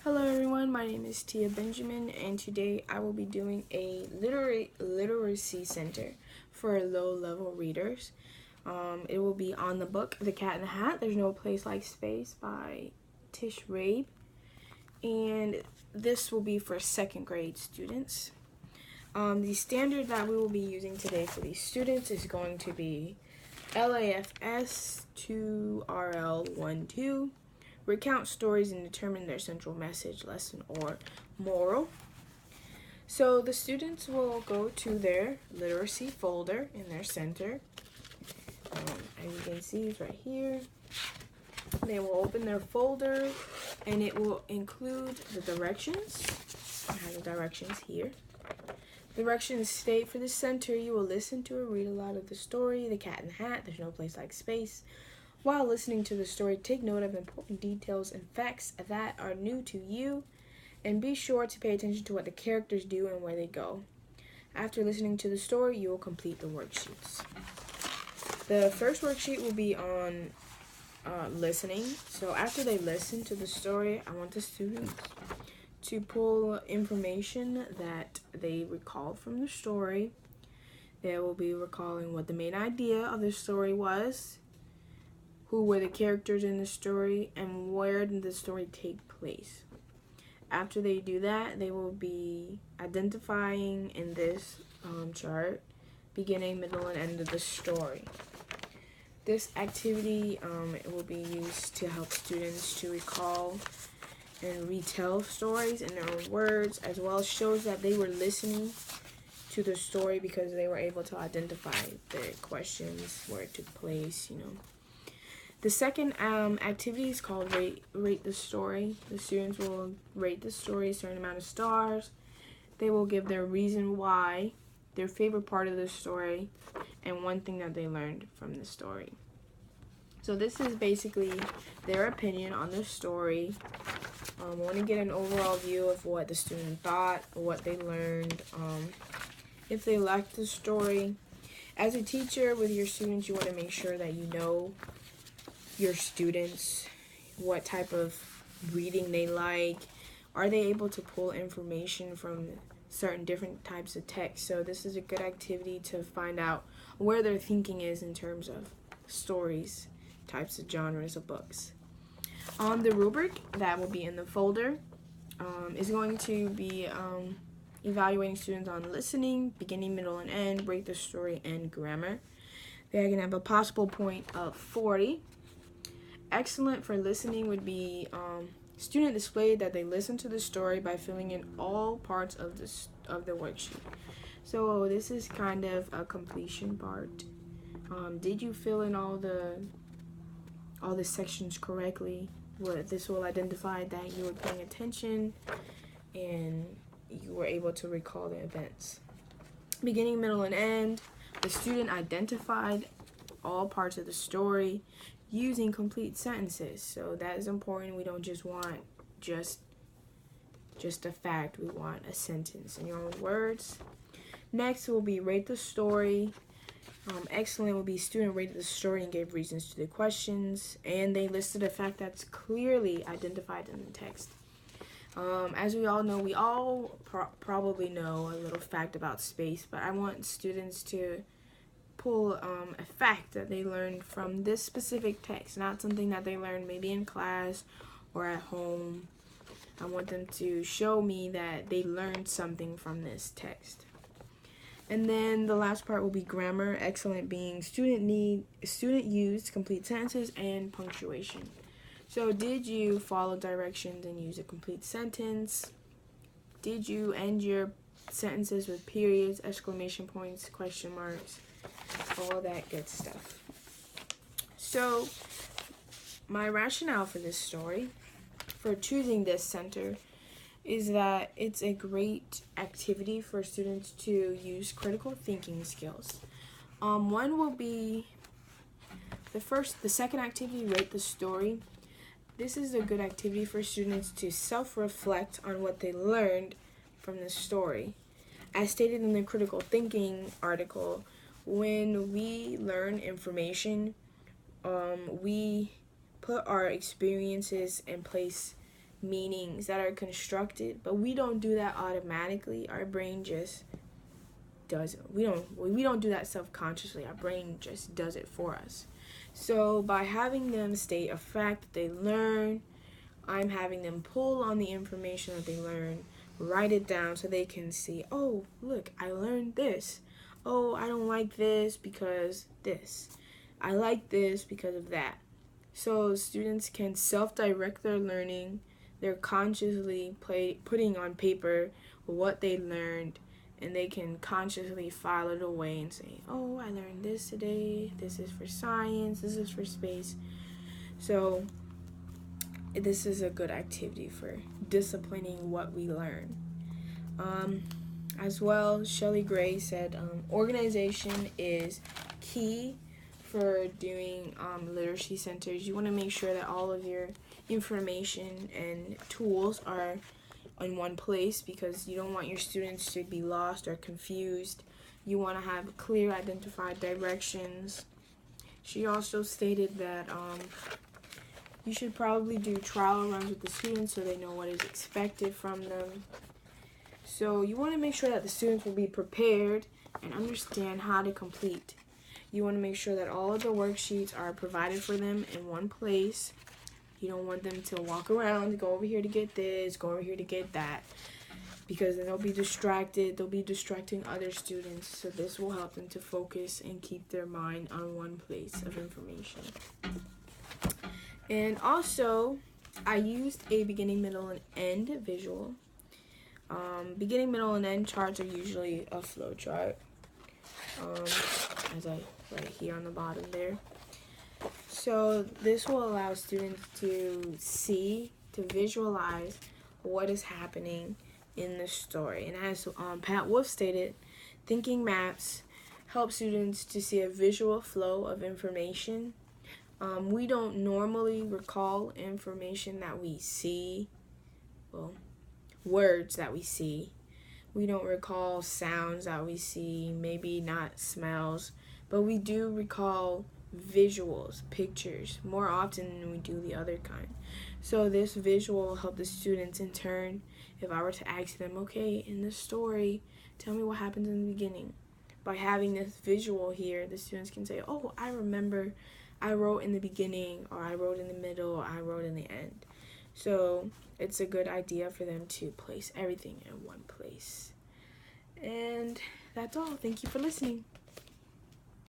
Hello everyone, my name is Tia Benjamin, and today I will be doing a literacy center for low-level readers. It will be on the book The Cat in the Hat, There's No Place Like Space by Tish Rabe, and this will be for second grade students. The standard that we will be using today for these students is going to be LAFS 2RL12. Recount stories and determine their central message, lesson, or moral. So the students will go to their literacy folder in their center. As you can see, it's right here. They will open their folder, and it will include the directions. I have the directions here. Directions state for the center, you will listen to or read aloud of the story, The Cat in the Hat, There's No Place Like Space. While listening to the story, take note of important details and facts that are new to you, and be sure to pay attention to what the characters do and where they go. After listening to the story, you will complete the worksheets. The first worksheet will be on listening. So after they listen to the story, I want the students to pull information that they recalled from the story. They will be recalling what the main idea of the story was, who were the characters in the story, and where did the story take place. After they do that, they will be identifying in this chart beginning, middle, and end of the story. This activity will be used to help students to recall and retell stories in their own words, as well as shows that they were listening to the story because they were able to identify the questions, where it took place, The second activity is called rate the story. The students will rate the story a certain amount of stars. They will give their reason why, their favorite part of the story, and one thing that they learned from the story. So this is basically their opinion on the story. I want to get an overall view of what the student thought, what they learned, if they liked the story. As a teacher with your students, you want to make sure that you know your students, what type of reading they like. Are they able to pull information from certain different types of text? So this is a good activity to find out where their thinking is in terms of stories, types of genres of books. The rubric that will be in the folder is going to be evaluating students on listening, beginning, middle, and end, rate the story, and grammar. They're going to have a possible point of 40. Excellent for listening would be student displayed that they listened to the story by filling in all parts of the worksheet. So this is kind of a completion part. Did you fill in all the sections correctly? This will identify that you were paying attention and you were able to recall the events. Beginning, middle, and end. The student identified all parts of the story using complete sentences. So that is important. We don't just want just a fact. We want a sentence in your own words. Next will be rate the story. Excellent will be student rated the story and gave reasons to the questions, and they listed a fact that's clearly identified in the text. As we all know, we all probably know a little fact about space, but I want students to pull a fact that they learned from this specific text, not something that they learned maybe in class or at home. I want them to show me that they learned something from this text. And then the last part will be grammar. Excellent being student used complete sentences and punctuation. So did you follow directions and use a complete sentence? Did you end your sentences with periods, exclamation points, question marks, all that good stuff? So my rationale for this story, for choosing this center, is that it's a great activity for students to use critical thinking skills. One will be the second activity, rate the story. This is a good activity for students to self-reflect on what they learned from the story. As stated in the critical thinking article, when we learn information, we put our experiences and place meanings that are constructed, but we don't do that automatically. Our brain just does it. We don't do that self-consciously. Our brain just does it for us. So by having them state a fact that they learn, I'm having them pull on the information that they learn, write it down so they can see, oh, look, I learned this. Oh, I don't like this because this. I like this because of that. So students can self-direct their learning. They're consciously putting on paper what they learned, and they can consciously file it away and say, oh, I learned this today. This is for science. This is for space. So this is a good activity for disciplining what we learn. As well, Shelley Gray said, organization is key for doing literacy centers. You want to make sure that all of your information and tools are in one place, because you don't want your students to be lost or confused. You want to have clear identified directions. She also stated that you should probably do trial runs with the students so they know what is expected from them. So you want to make sure that the students will be prepared and understand how to complete. You want to make sure that all of the worksheets are provided for them in one place. You don't want them to walk around, go over here to get this, go over here to get that, because then they'll be distracted. They'll be distracting other students. So this will help them to focus and keep their mind on one place of information. And also, I used a beginning, middle, and end visual. Beginning, middle, and end charts are usually a flow chart, as I write here on the bottom there. So this will allow students to see, to visualize what is happening in the story. And as Pat Wolf stated, thinking maps help students to see a visual flow of information. We don't normally recall information that we see, well, words that we see. We don't recall sounds that we see, maybe not smells, but we do recall visuals, pictures, more often than we do the other kind. So this visual will help the students in turn. If I were to ask them, okay, in the story, tell me what happens in the beginning. By having this visual here, the students can say, oh, I remember I wrote in the beginning, or I wrote in the middle, or I wrote in the end. So it's a good idea for them to place everything in one place. And that's all. Thank you for listening.